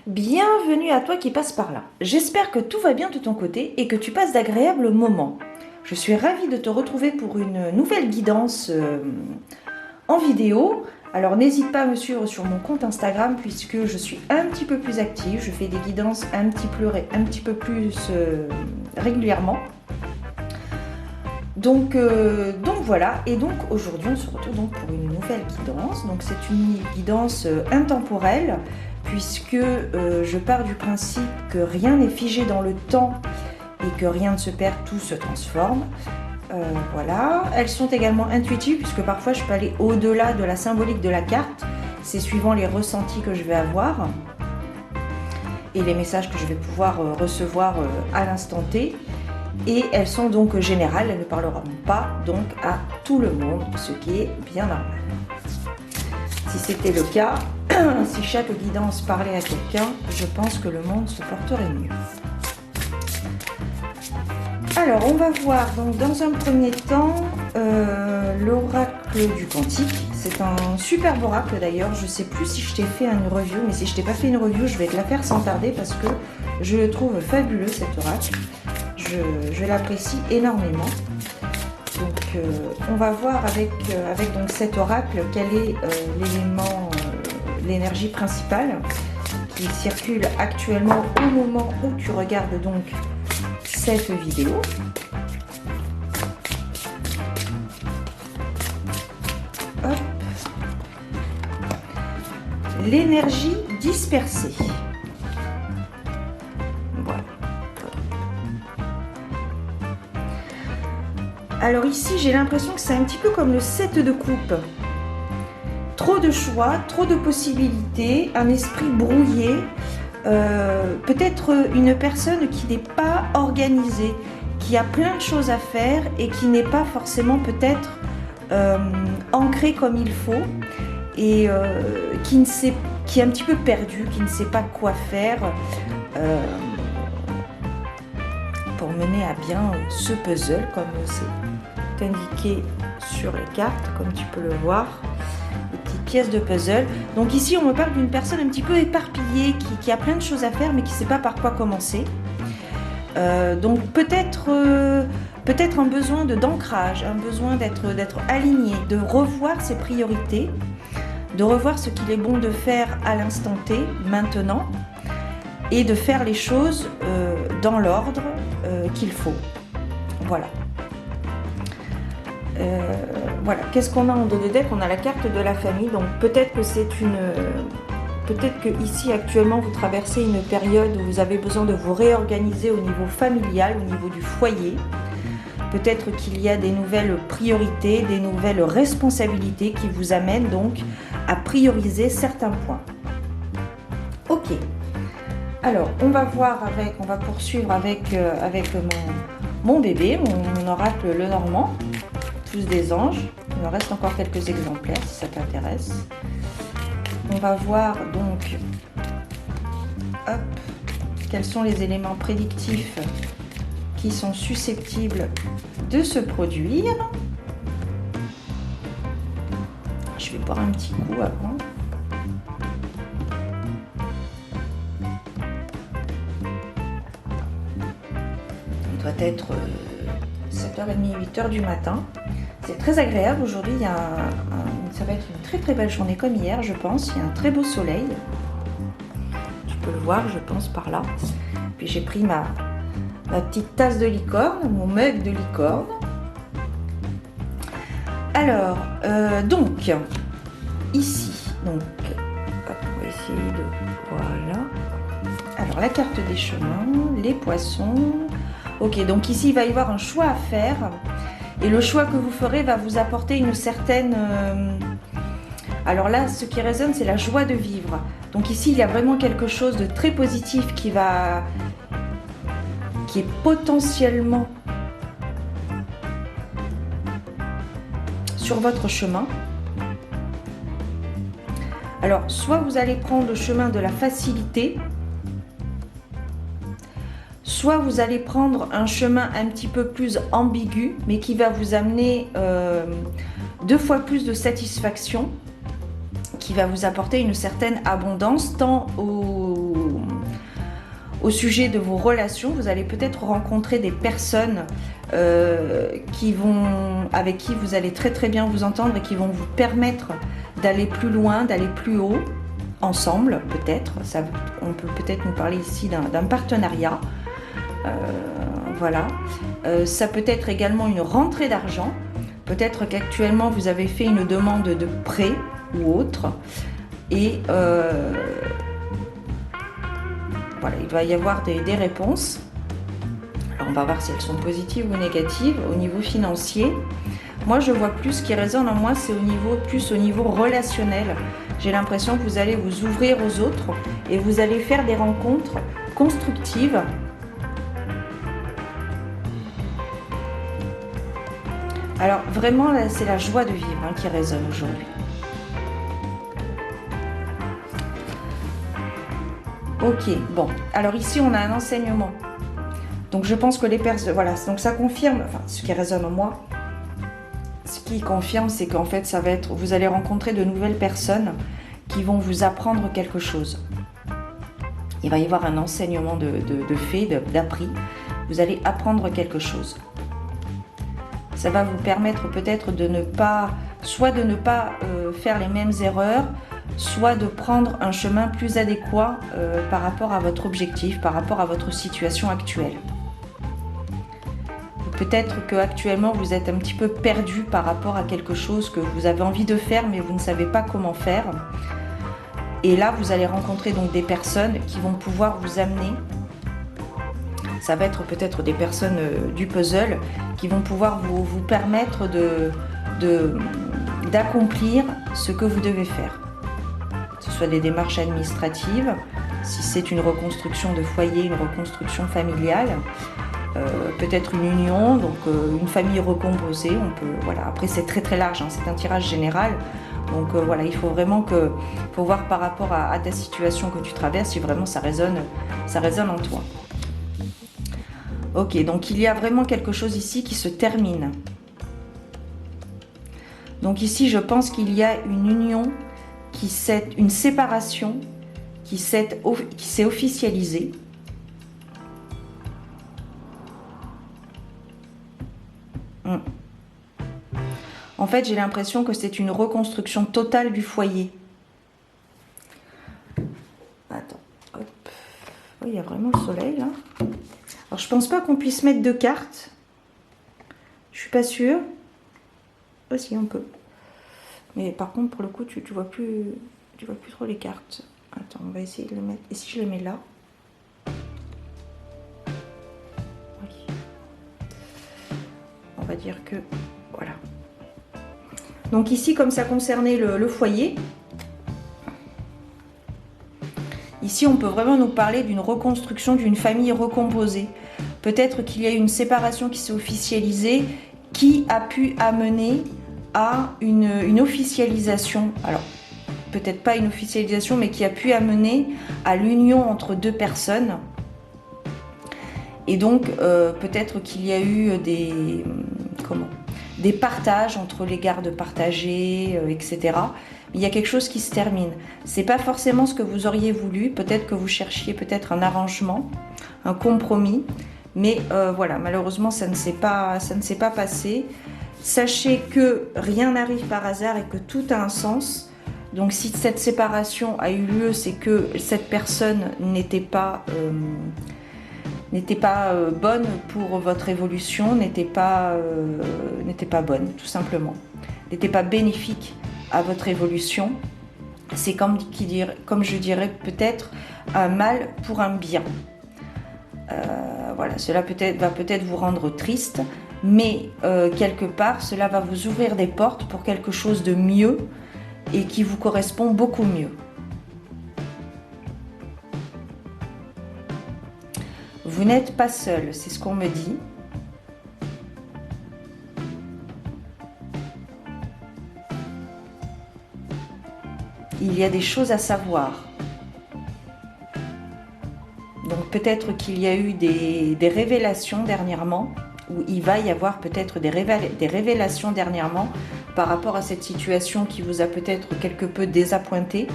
Bienvenue à toi qui passe par là. J'espère que tout va bien de ton côté et que tu passes d'agréables moments. Je suis ravie de te retrouver pour une nouvelle guidance en vidéo. Alors n'hésite pas à me suivre sur mon compte Instagram puisque je suis un petit peu plus active. Je fais des guidances un petit peu plus régulièrement. Donc voilà, et donc aujourd'hui on se retrouve donc pour une nouvelle guidance. Donc c'est une guidance intemporelle puisque je pars du principe que rien n'est figé dans le temps et que rien ne se perd, tout se transforme. Voilà, elles sont également intuitives puisque parfois je peux aller au-delà de la symbolique de la carte. C'est suivant les ressentis que je vais avoir et les messages que je vais pouvoir recevoir à l'instant T. Et elles sont donc générales, elles ne parleront pas donc à tout le monde, ce qui est bien normal. Si c'était le cas, si chaque guidance parlait à quelqu'un, je pense que le monde se porterait mieux. Alors, on va voir donc dans un premier temps l'oracle du Cantique. C'est un superbe oracle d'ailleurs. Je ne sais plus si je t'ai fait une review, mais si je t'ai pas fait une review, je vais te la faire sans tarder parce que je le trouve fabuleux cet oracle. Je l'apprécie énormément. Donc on va voir avec donc cet oracle quel est l'élément, l'énergie principale qui circule actuellement au moment où tu regardes donc cette vidéo. Hop. L'énergie dispersée. Alors ici, j'ai l'impression que c'est un petit peu comme le 7 de coupe. Trop de choix, trop de possibilités, un esprit brouillé, peut-être une personne qui n'est pas organisée, qui a plein de choses à faire et qui n'est pas forcément peut-être ancrée comme il faut et qui est un petit peu perdu, qui ne sait pas quoi faire pour mener à bien ce puzzle comme c'est indiqué sur les cartes, comme tu peux le voir, les petites pièces de puzzle. Donc ici on me parle d'une personne un petit peu éparpillée qui a plein de choses à faire mais qui ne sait pas par quoi commencer. Donc peut-être un besoin d'ancrage, un besoin d'être aligné, de revoir ses priorités, de revoir ce qu'il est bon de faire à l'instant T, maintenant, et de faire les choses dans l'ordre qu'il faut. Voilà. Voilà. Qu'est-ce qu'on a en dos de deck? On a la carte de la famille. Donc peut-être que peut-être que ici actuellement vous traversez une période où vous avez besoin de vous réorganiser au niveau familial, au niveau du foyer. Peut-être qu'il y a des nouvelles priorités, des nouvelles responsabilités qui vous amènent donc à prioriser certains points. Ok. Alors, on va poursuivre avec mon bébé, mon oracle Lenormand, tous des anges. Il me reste encore quelques exemplaires si ça t'intéresse. On va voir donc quels sont les éléments prédictifs qui sont susceptibles de se produire. Je vais boire un petit coup avant. Doit être 7h30, 8h du matin. C'est très agréable. Aujourd'hui, ça va être une très très belle journée comme hier, je pense. Il y a un très beau soleil. Tu peux le voir, je pense, par là. Puis j'ai pris ma petite tasse de licorne, mon mug de licorne. Alors, donc, ici, donc, on va essayer de... Voilà. Alors, la carte des chemins, les poissons... Ok, donc ici, il va y avoir un choix à faire. Et le choix que vous ferez va vous apporter une certaine... Alors là, ce qui résonne, c'est la joie de vivre. Donc ici, il y a vraiment quelque chose de très positif qui est potentiellement sur votre chemin. Alors, soit vous allez prendre le chemin de la facilité, soit vous allez prendre un chemin un petit peu plus ambigu, mais qui va vous amener 2 fois plus de satisfaction, qui va vous apporter une certaine abondance, tant au au sujet de vos relations, vous allez peut-être rencontrer des personnes avec qui vous allez très très bien vous entendre et qui vont vous permettre d'aller plus loin, d'aller plus haut, ensemble peut-être. On peut peut-être nous parler ici d'un partenariat. Voilà. Ça peut être également une rentrée d'argent. Peut-être qu'actuellement vous avez fait une demande de prêt ou autre. Et voilà, il va y avoir des réponses. Alors on va voir si elles sont positives ou négatives. Au niveau financier, moi je vois plus, ce qui résonne en moi, c'est plus au niveau relationnel. J'ai l'impression que vous allez vous ouvrir aux autres et vous allez faire des rencontres constructives. Alors vraiment, là, c'est la joie de vivre qui résonne aujourd'hui. Ok, bon. Alors ici, on a un enseignement. Donc je pense que les personnes... Voilà, donc ça confirme, enfin, ce qui résonne en moi, ce qui confirme, c'est qu'en fait, ça va être... Vous allez rencontrer de nouvelles personnes qui vont vous apprendre quelque chose. Il va y avoir un enseignement de fait, d'appris. Vous allez apprendre quelque chose. Ça va vous permettre peut-être de ne pas, soit de ne pas faire les mêmes erreurs, soit de prendre un chemin plus adéquat par rapport à votre objectif, par rapport à votre situation actuelle. Peut-être qu'actuellement vous êtes un petit peu perdu par rapport à quelque chose que vous avez envie de faire mais vous ne savez pas comment faire. Et là vous allez rencontrer donc des personnes qui vont pouvoir vous amener. Ça va être peut-être des personnes du puzzle qui vont pouvoir vous permettre d'accomplir ce que vous devez faire. Que ce soit des démarches administratives, si c'est une reconstruction de foyer, une reconstruction familiale, peut-être une union, donc une famille recomposée. Voilà. Après c'est très très large, c'est un tirage général. Donc voilà, il faut vraiment faut voir par rapport à ta situation que tu traverses si vraiment ça résonne en toi. Ok, donc il y a vraiment quelque chose ici qui se termine. Donc ici, je pense qu'il y a une union, une séparation qui s'est officialisée. En fait, j'ai l'impression que c'est une reconstruction totale du foyer. Attends, hop. Oh, il y a vraiment le soleil là. Alors, je pense pas qu'on puisse mettre deux cartes. Je suis pas sûre. Oh, si, on peut. Mais par contre, pour le coup, tu vois plus trop les cartes. Attends, on va essayer de le mettre. Et si je les mets là? Oui. On va dire que... Voilà. Donc ici, comme ça concernait le foyer, ici, on peut vraiment nous parler d'une reconstruction d'une famille recomposée. Peut-être qu'il y a une séparation qui s'est officialisée, qui a pu amener à une officialisation. Alors, peut-être pas une officialisation, mais qui a pu amener à l'union entre deux personnes. Et donc, peut-être qu'il y a eu des partages entre les gardes partagés, etc. Il y a quelque chose qui se termine. C'est pas forcément ce que vous auriez voulu. Peut-être que vous cherchiez peut-être un arrangement, un compromis. Mais voilà, malheureusement, ça ne s'est pas passé. Sachez que rien n'arrive par hasard et que tout a un sens. Donc si cette séparation a eu lieu, c'est que cette personne n'était pas bonne pour votre évolution, n'était pas bonne, tout simplement. N'était pas bénéfique à votre évolution. C'est comme je dirais peut-être un mal pour un bien. Voilà, cela va peut-être vous rendre triste, mais quelque part, cela va vous ouvrir des portes pour quelque chose de mieux et qui vous correspond beaucoup mieux. Vous n'êtes pas seul, c'est ce qu'on me dit. Il y a des choses à savoir. Donc peut-être qu'il y a eu des révélations dernièrement, ou il va y avoir peut-être des révélations dernièrement par rapport à cette situation qui vous a peut-être quelque peu désappointé,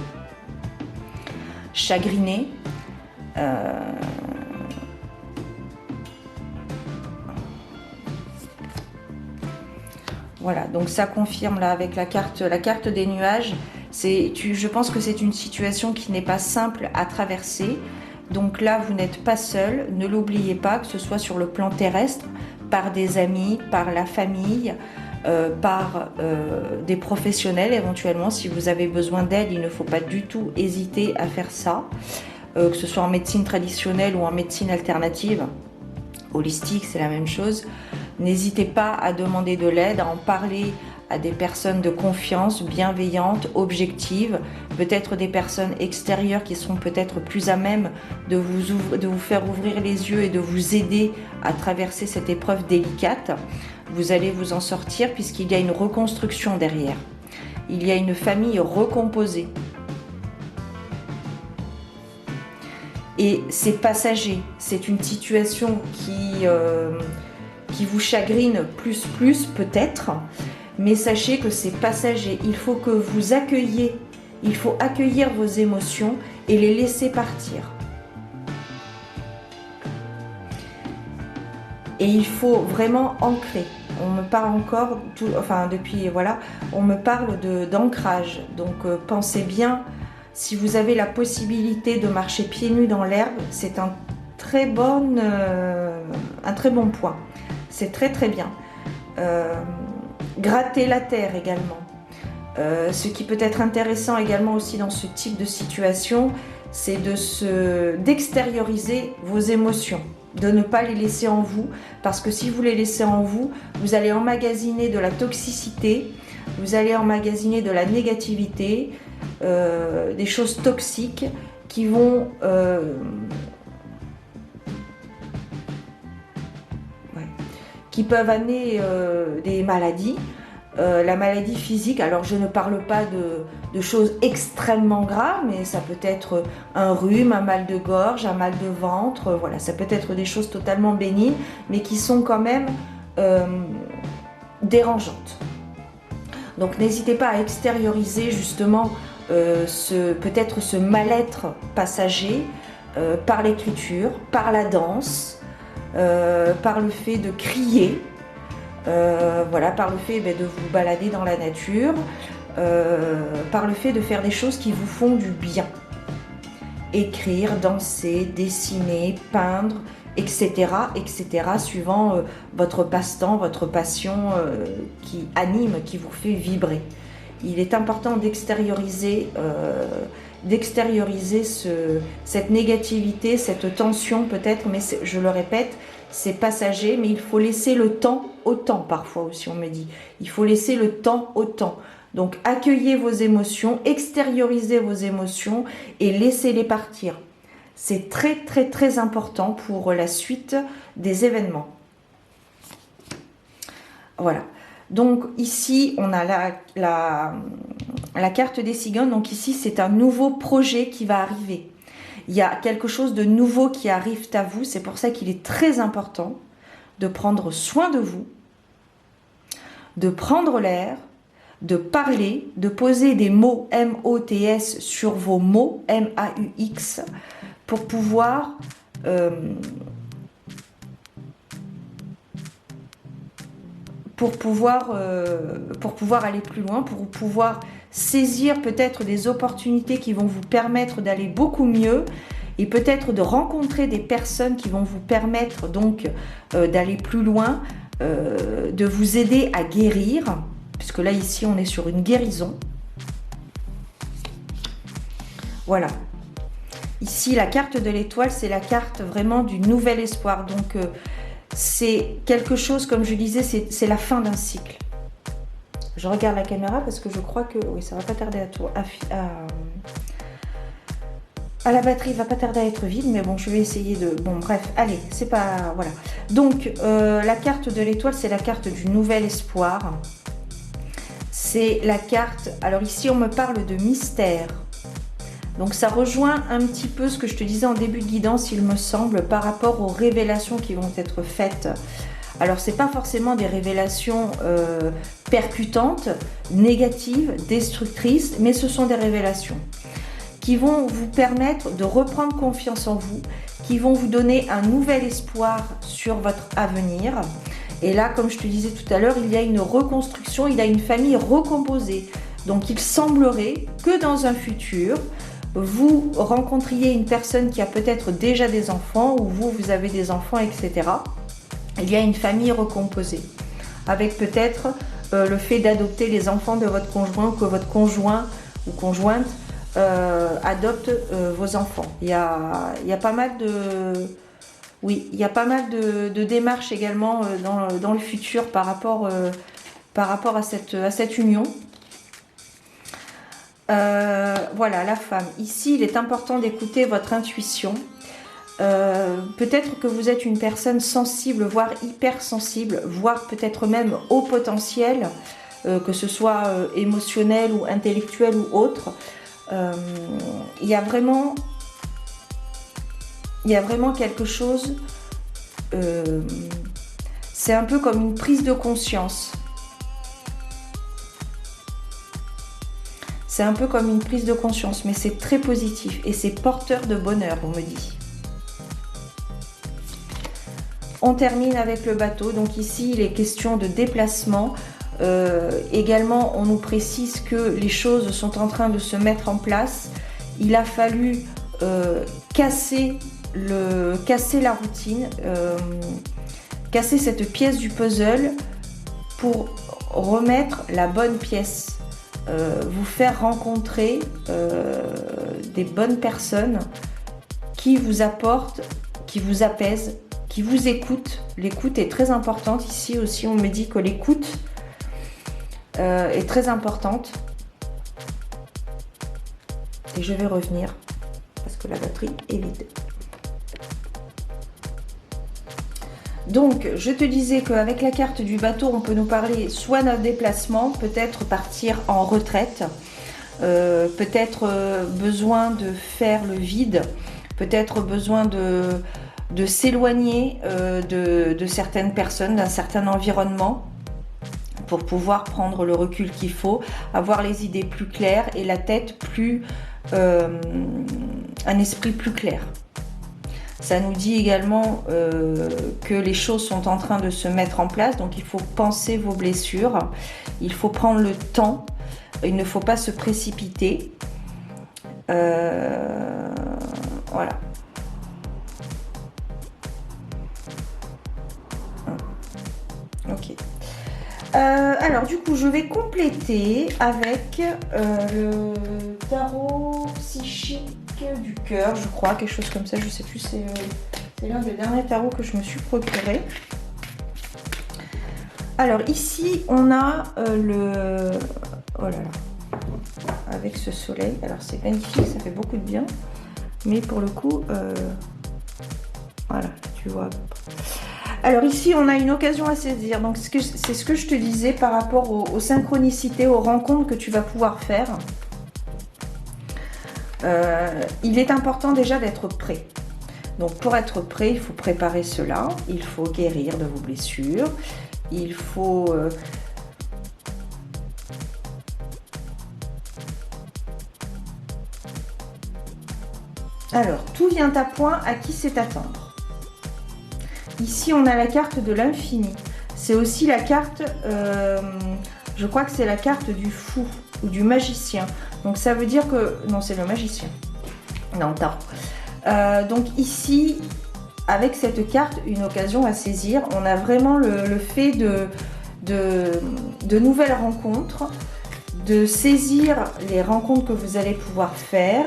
chagriné. Voilà, donc ça confirme là avec la carte des nuages. Je pense que c'est une situation qui n'est pas simple à traverser. Donc là, vous n'êtes pas seul. Ne l'oubliez pas, que ce soit sur le plan terrestre, par des amis, par la famille, par des professionnels éventuellement. Si vous avez besoin d'aide, il ne faut pas du tout hésiter à faire ça. Que ce soit en médecine traditionnelle ou en médecine alternative. Holistique, c'est la même chose. N'hésitez pas à demander de l'aide, à en parler à des personnes de confiance, bienveillantes, objectives, peut-être des personnes extérieures qui sont peut-être plus à même de vous faire ouvrir les yeux et de vous aider à traverser cette épreuve délicate. Vous allez vous en sortir puisqu'il y a une reconstruction derrière. Il y a une famille recomposée. Et c'est passager, c'est une situation qui vous chagrine plus peut-être, mais sachez que c'est passager. Il faut que vous accueilliez, il faut accueillir vos émotions et les laisser partir. Et il faut vraiment ancrer. On me parle encore, depuis, voilà, on me parle d'ancrage. Donc pensez bien, si vous avez la possibilité de marcher pieds nus dans l'herbe, c'est un très bon point. C'est très très bien. Gratter la terre également. Ce qui peut être intéressant également aussi dans ce type de situation, c'est d'extérioriser vos émotions, de ne pas les laisser en vous, parce que si vous les laissez en vous, vous allez emmagasiner de la toxicité, vous allez emmagasiner de la négativité, des choses toxiques qui vont qui peuvent amener des maladies, la maladie physique. Alors je ne parle pas de choses extrêmement graves, mais ça peut être un rhume, un mal de gorge, un mal de ventre, voilà, ça peut être des choses totalement bénignes, mais qui sont quand même dérangeantes. Donc n'hésitez pas à extérioriser justement peut-être ce mal-être passager par l'écriture, par la danse, par le fait de crier, voilà, par le fait de vous balader dans la nature, par le fait de faire des choses qui vous font du bien. Écrire, danser, dessiner, peindre, etc., suivant votre passe-temps, votre passion qui anime, qui vous fait vibrer. Il est important d'extérioriser cette négativité, cette tension peut-être, mais je le répète, c'est passager, mais il faut laisser le temps au temps parfois aussi, on me dit. Il faut laisser le temps au temps. Donc accueillez vos émotions, extériorisez vos émotions et laissez-les partir. C'est très très très important pour la suite des événements. Voilà. Donc ici, on a la carte des cigognes. Donc ici, c'est un nouveau projet qui va arriver. Il y a quelque chose de nouveau qui arrive à vous. C'est pour ça qu'il est très important de prendre soin de vous, de prendre l'air, de parler, de poser des mots M-O-T-S sur vos mots M-A-U-X pour pouvoir aller plus loin, pour pouvoir saisir peut-être des opportunités qui vont vous permettre d'aller beaucoup mieux et peut-être de rencontrer des personnes qui vont vous permettre donc d'aller plus loin, de vous aider à guérir, puisque là ici on est sur une guérison. Voilà. Ici la carte de l'étoile, c'est la carte vraiment du nouvel espoir. Donc c'est quelque chose, comme je disais, c'est la fin d'un cycle. Je regarde la caméra parce que je crois que oui, ça va pas tarder à la batterie va pas tarder à être vide, mais bon, je vais essayer de... Bon, bref, allez, c'est pas... Voilà. Donc, la carte de l'étoile, c'est la carte du nouvel espoir. C'est la carte... Alors ici, on me parle de mystère. Donc, ça rejoint un petit peu ce que je te disais en début de guidance, il me semble, par rapport aux révélations qui vont être faites. Alors, ce n'est pas forcément des révélations percutantes, négatives, destructrices, mais ce sont des révélations qui vont vous permettre de reprendre confiance en vous, qui vont vous donner un nouvel espoir sur votre avenir Et là, comme je te disais tout à l'heure, il y a une reconstruction, il y a une famille recomposée. Donc il semblerait que dans un futur, vous rencontriez une personne qui a peut-être déjà des enfants, ou vous avez des enfants, etc. Il y a une famille recomposée, avec peut-être le fait d'adopter les enfants de votre conjoint, ou que votre conjoint ou conjointe adopte vos enfants. Il y a pas mal de... Oui, il y a pas mal de démarches également dans le futur par rapport à cette union. Voilà, la femme. Ici, il est important d'écouter votre intuition. Peut-être que vous êtes une personne sensible, voire hypersensible, voire peut-être même haut potentiel, que ce soit émotionnel ou intellectuel ou autre. Il y a vraiment quelque chose, c'est un peu comme une prise de conscience. C'est un peu comme une prise de conscience, mais c'est très positif et c'est porteur de bonheur, on me dit. On termine avec le bateau. Donc ici, il est question de déplacement. Également, on nous précise que les choses sont en train de se mettre en place. Il a fallu casser la routine, casser cette pièce du puzzle pour remettre la bonne pièce. Vous faire rencontrer des bonnes personnes qui vous apportent, qui vous apaisent, qui vous écoutent. L'écoute est très importante ici aussi. On me dit que l'écoute est très importante. Et je vais revenir parce que la batterie est vide. Donc, je te disais qu'avec la carte du bateau, on peut nous parler soit d'un déplacement, peut-être partir en retraite, peut-être besoin de faire le vide, peut-être besoin de s'éloigner de certaines personnes, d'un certain environnement, pour pouvoir prendre le recul qu'il faut, avoir les idées plus claires et la tête plus... un esprit plus clair. Ça nous dit également que les choses sont en train de se mettre en place, donc il faut penser vos blessures, il faut prendre le temps, il ne faut pas se précipiter. Voilà. Ok. Alors du coup, je vais compléter avec le tarot psychique du cœur, je crois, quelque chose comme ça, je sais plus, c'est l'un des derniers tarots que je me suis procuré. Alors ici, on a oh là là, avec ce soleil, alors c'est magnifique, ça fait beaucoup de bien, mais pour le coup, voilà, tu vois. Alors ici, on a une occasion à saisir, donc c'est ce que je te disais par rapport aux synchronicités, aux rencontres que tu vas pouvoir faire. Il est important déjà d'être prêt. Donc pour être prêt, il faut préparer cela, il faut guérir de vos blessures, il faut... Alors, tout vient à point, à qui c'est attendre. Ici, on a la carte de l'infini. C'est aussi la carte, je crois que c'est la carte du fou ou du magicien. Donc ça veut dire que... Non, c'est le magicien. Non, tarot. Donc ici, avec cette carte, une occasion à saisir. On a vraiment le fait de nouvelles rencontres, de saisir les rencontres que vous allez pouvoir faire.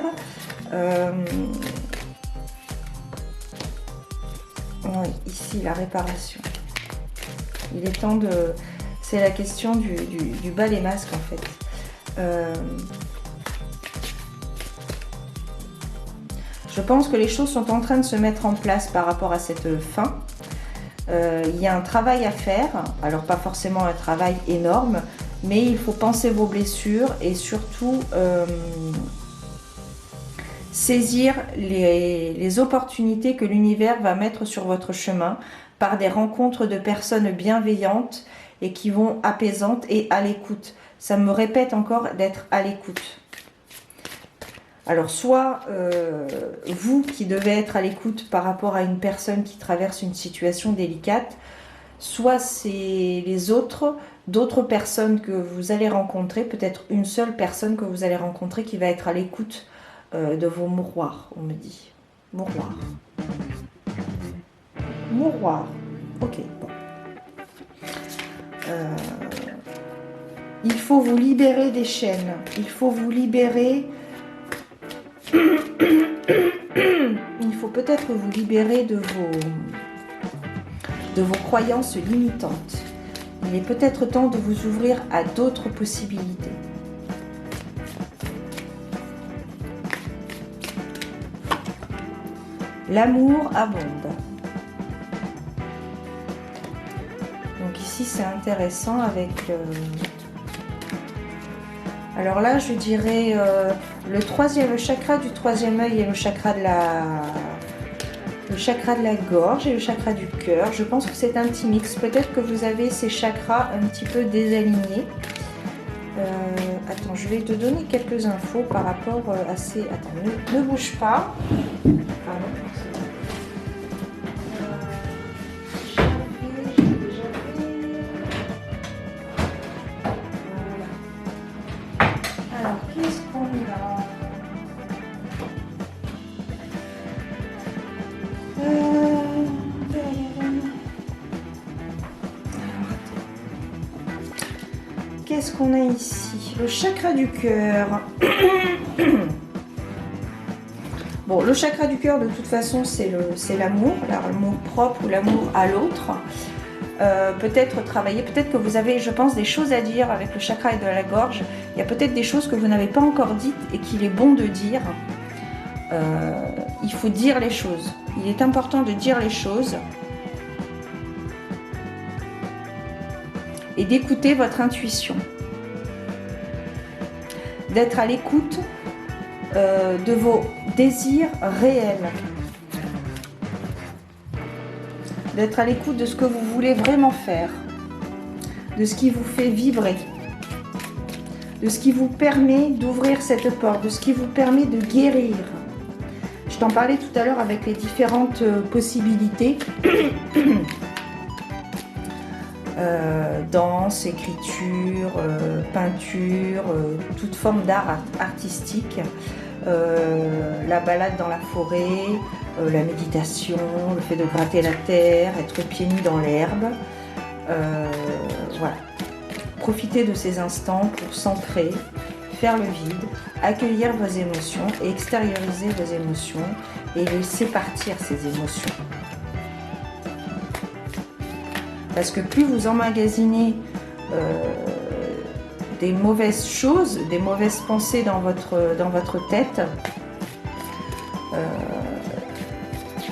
Oui, ici, la réparation. Il est temps de... C'est la question du bas les masques, en fait. Je pense que les choses sont en train de se mettre en place par rapport à cette fin. Il y a un travail à faire, alors pas forcément un travail énorme, mais il faut penser vos blessures et surtout saisir les opportunités que l'univers va mettre sur votre chemin par des rencontres de personnes bienveillantes et qui vont apaisantes et à l'écoute. Ça me répète encore d'être à l'écoute. Alors soit vous qui devez être à l'écoute par rapport à une personne qui traverse une situation délicate, soit c'est les autres, d'autres personnes que vous allez rencontrer, peut-être une seule personne que vous allez rencontrer qui va être à l'écoute de vos mouroirs, on me dit. Mouroir. Mouroir. Ok, bon. Il faut vous libérer des chaînes. Il faut vous libérer... Il faut peut-être vous libérer de vos croyances limitantes. Il est peut-être temps de vous ouvrir à d'autres possibilités. L'amour abonde. Donc ici c'est intéressant avec... Alors là je dirais le chakra du troisième œil et le chakra de la gorge et le chakra du cœur. Je pense que c'est un petit mix. Peut-être que vous avez ces chakras un petit peu désalignés. Attends, je vais te donner quelques infos par rapport à ces... Attends, ne bouge pas. Pardon. Alors, qu'est-ce qu'on a? Qu'est-ce qu'on a ici? Le chakra du cœur. Bon, le chakra du cœur, de toute façon, c'est l'amour propre ou l'amour à l'autre. Peut-être travailler, peut-être que vous avez, je pense, des choses à dire avec le chakra de la gorge. Il y a peut-être des choses que vous n'avez pas encore dites et qu'il est bon de dire. Il faut dire les choses. Il est important de dire les choses et d'écouter votre intuition. D'être à l'écoute de vos désirs réels. D'être à l'écoute de ce que vous voulez vraiment faire. De ce qui vous fait vibrer. De ce qui vous permet d'ouvrir cette porte. De ce qui vous permet de guérir. Je t'en parlais tout à l'heure avec les différentes possibilités. Danse, écriture, peinture, toute forme d'art artistique, la balade dans la forêt, la méditation, le fait de gratter la terre, être pieds nus dans l'herbe. Voilà. Profitez de ces instants pour s'ancrer, faire le vide, accueillir vos émotions et extérioriser vos émotions et laisser partir ces émotions. Parce que plus vous emmagasinez des mauvaises choses, des mauvaises pensées dans votre tête,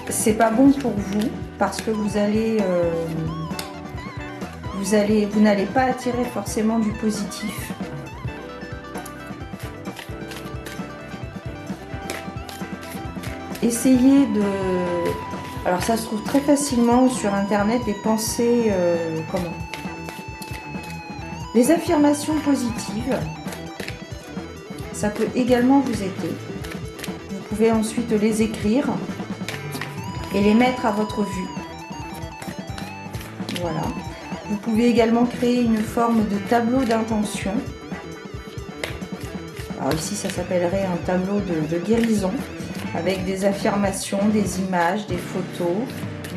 c'est pas bon pour vous parce que vous n'allez pas attirer forcément du positif. Essayez de... Alors ça se trouve très facilement sur internet, des pensées, des affirmations positives. Ça peut également vous aider. Vous pouvez ensuite les écrire et les mettre à votre vue. Voilà. Vous pouvez également créer une forme de tableau d'intention. Alors ici ça s'appellerait un tableau de guérison, avec des affirmations, des images, des photos,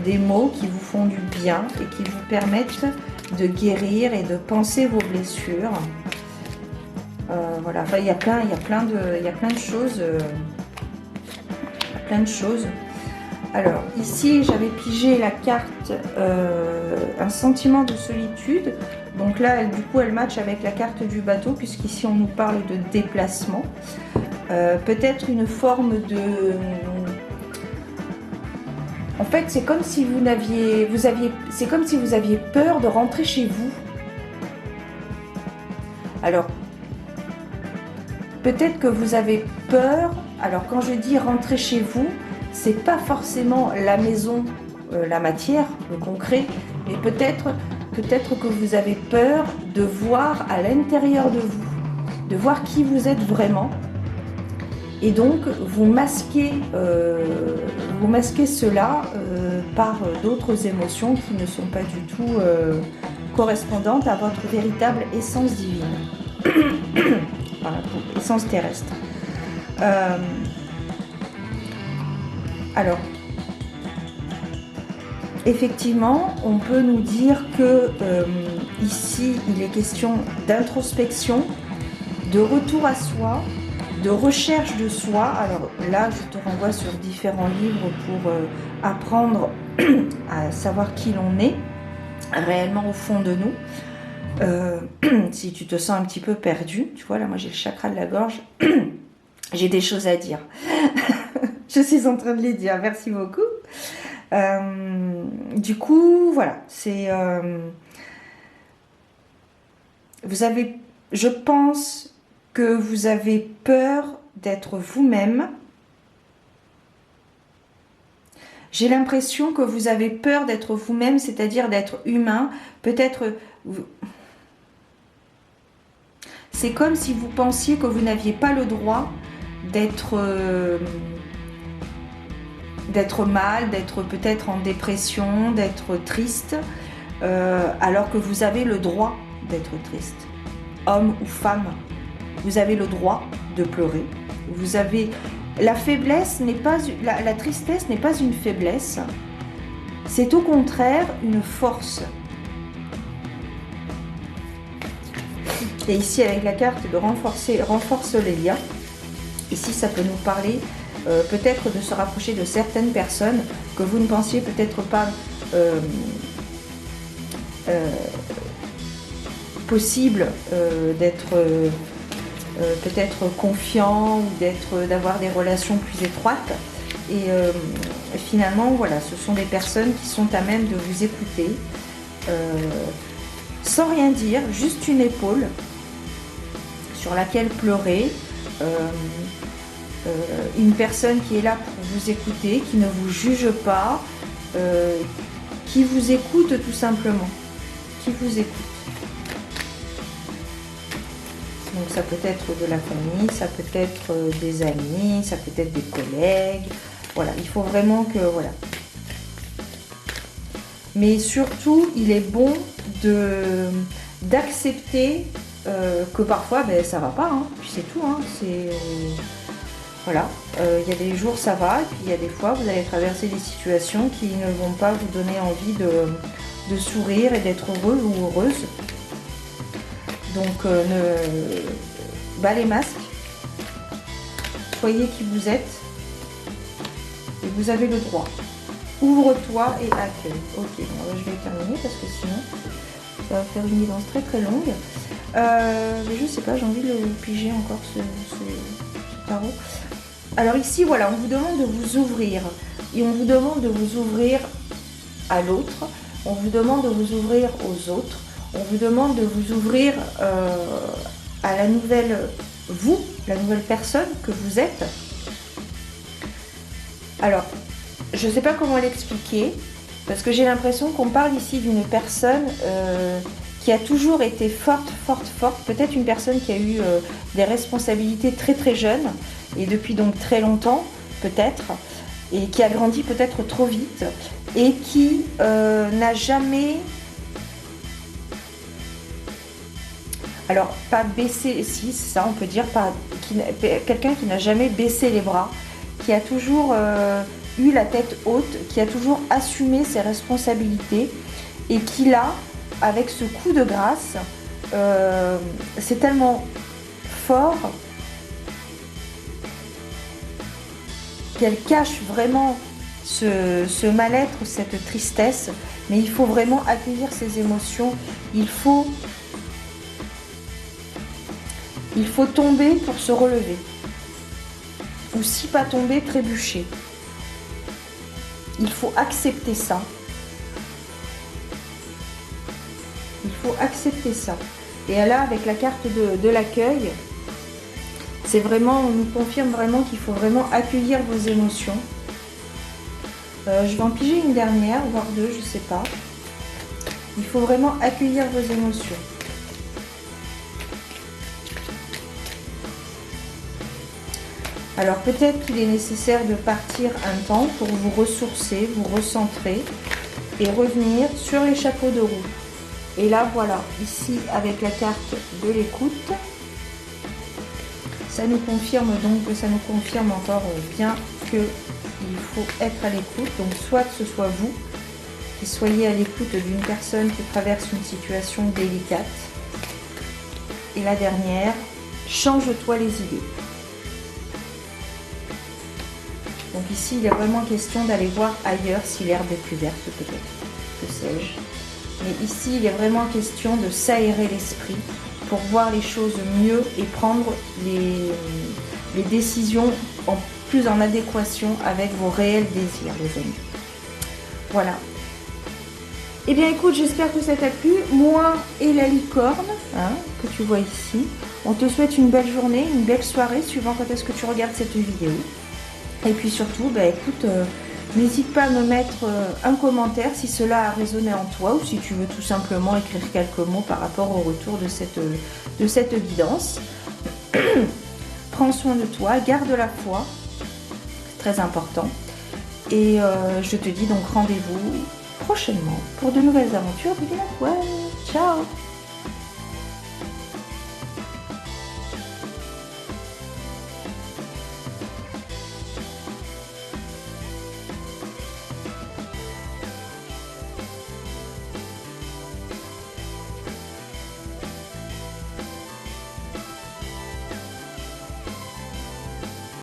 des mots qui vous font du bien et qui vous permettent de guérir et de penser vos blessures. Voilà, enfin, il y a plein de choses. Alors ici j'avais pigé la carte un sentiment de solitude. Donc là du coup elle match avec la carte du bateau puisqu'ici on nous parle de déplacement. Peut-être une forme de... En fait, c'est comme si vous aviez peur de rentrer chez vous. Alors, peut-être que vous avez peur. Alors, quand je dis rentrer chez vous, c'est pas forcément la maison, la matière, le concret, mais peut-être que vous avez peur de voir à l'intérieur de vous, de voir qui vous êtes vraiment. Et donc, vous masquez vous masquez cela par d'autres émotions qui ne sont pas du tout correspondantes à votre véritable essence divine, voilà, essence terrestre. Alors, effectivement, on peut nous dire que ici, il est question d'introspection, de retour à soi, de recherche de soi. Alors là, je te renvoie sur différents livres pour apprendre à savoir qui l'on est réellement au fond de nous. Si tu te sens un petit peu perdu, tu vois, là, moi j'ai le chakra de la gorge, j'ai des choses à dire. Je suis en train de les dire, merci beaucoup. Du coup, voilà, c'est... vous avez, je pense que vous avez peur d'être vous-même. J'ai l'impression que vous avez peur d'être vous-même, c'est-à-dire d'être humain. Peut-être... C'est comme si vous pensiez que vous n'aviez pas le droit d'être mal, d'être peut-être en dépression, d'être triste, alors que vous avez le droit d'être triste. Homme ou femme, vous avez le droit de pleurer. Vous avez... La faiblesse n'est pas... La tristesse n'est pas une faiblesse. C'est au contraire une force. Et ici, avec la carte de renforce les liens. Ici, ça peut nous parler peut-être de se rapprocher de certaines personnes que vous ne pensiez peut-être pas possible d'être peut-être confiant ou d'avoir des relations plus étroites. Et finalement, voilà, ce sont des personnes qui sont à même de vous écouter sans rien dire, juste une épaule sur laquelle pleurer. Une personne qui est là pour vous écouter, qui ne vous juge pas, qui vous écoute tout simplement, qui vous écoute. Donc ça peut être de la famille, ça peut être des amis, ça peut être des collègues. Voilà, il faut vraiment que... Voilà. Mais surtout, il est bon d'accepter que parfois, ça va pas, hein, puis c'est tout. Hein, voilà, il y a des jours ça va, et puis il y a des fois vous allez traverser des situations qui ne vont pas vous donner envie de sourire et d'être heureux ou heureuse. Donc bas les masques, soyez qui vous êtes, et vous avez le droit. Ouvre-toi et accueille. Ok, bon, je vais terminer parce que sinon ça va faire une guidance très très longue. Mais je sais pas, j'ai envie de piger encore ce tarot. Alors ici, voilà, on vous demande de vous ouvrir. Et on vous demande de vous ouvrir à l'autre. On vous demande de vous ouvrir aux autres. On vous demande de vous ouvrir à la nouvelle vous, la nouvelle personne que vous êtes. Alors, je ne sais pas comment l'expliquer, parce que j'ai l'impression qu'on parle ici d'une personne qui a toujours été forte. Peut-être une personne qui a eu des responsabilités très très jeune, et depuis donc très longtemps, peut-être, et qui a grandi peut-être trop vite, et qui n'a jamais... Alors, pas baissé, si, c'est ça, on peut dire, quelqu'un qui n'a jamais baissé les bras, qui a toujours eu la tête haute, qui a toujours assumé ses responsabilités, et qui là, avec ce coup de grâce, c'est tellement fort qu'elle cache vraiment ce mal-être, cette tristesse, mais il faut vraiment accueillir ses émotions, il faut tomber pour se relever, ou si pas tomber, trébucher. Il faut accepter ça. Il faut accepter ça. Et là, avec la carte de l'accueil, c'est vraiment, on nous confirme vraiment qu'il faut vraiment accueillir vos émotions. Je vais en piger une dernière, voire deux, je sais pas. Il faut vraiment accueillir vos émotions. Alors peut-être qu'il est nécessaire de partir un temps pour vous ressourcer, vous recentrer et revenir sur les chapeaux de roue. Et là voilà, ici avec la carte de l'écoute, ça nous confirme encore bien qu'il faut être à l'écoute. Donc soit que ce soit vous qui soyez à l'écoute d'une personne qui traverse une situation délicate. Et la dernière, change-toi les idées. Donc ici, il est vraiment question d'aller voir ailleurs si l'herbe est plus verte peut-être, que sais-je. Mais ici, il est vraiment question de s'aérer l'esprit pour voir les choses mieux et prendre les décisions plus en adéquation avec vos réels désirs, les amis. Voilà. Eh bien écoute, j'espère que ça t'a plu. Moi et la licorne, que tu vois ici, on te souhaite une belle journée, une belle soirée, suivant quand est-ce que tu regardes cette vidéo. Et puis surtout, écoute, n'hésite pas à me mettre un commentaire si cela a résonné en toi ou si tu veux tout simplement écrire quelques mots par rapport au retour de cette guidance. Prends soin de toi, garde la foi, c'est très important. Et je te dis donc rendez-vous prochainement pour de nouvelles aventures de Ciao!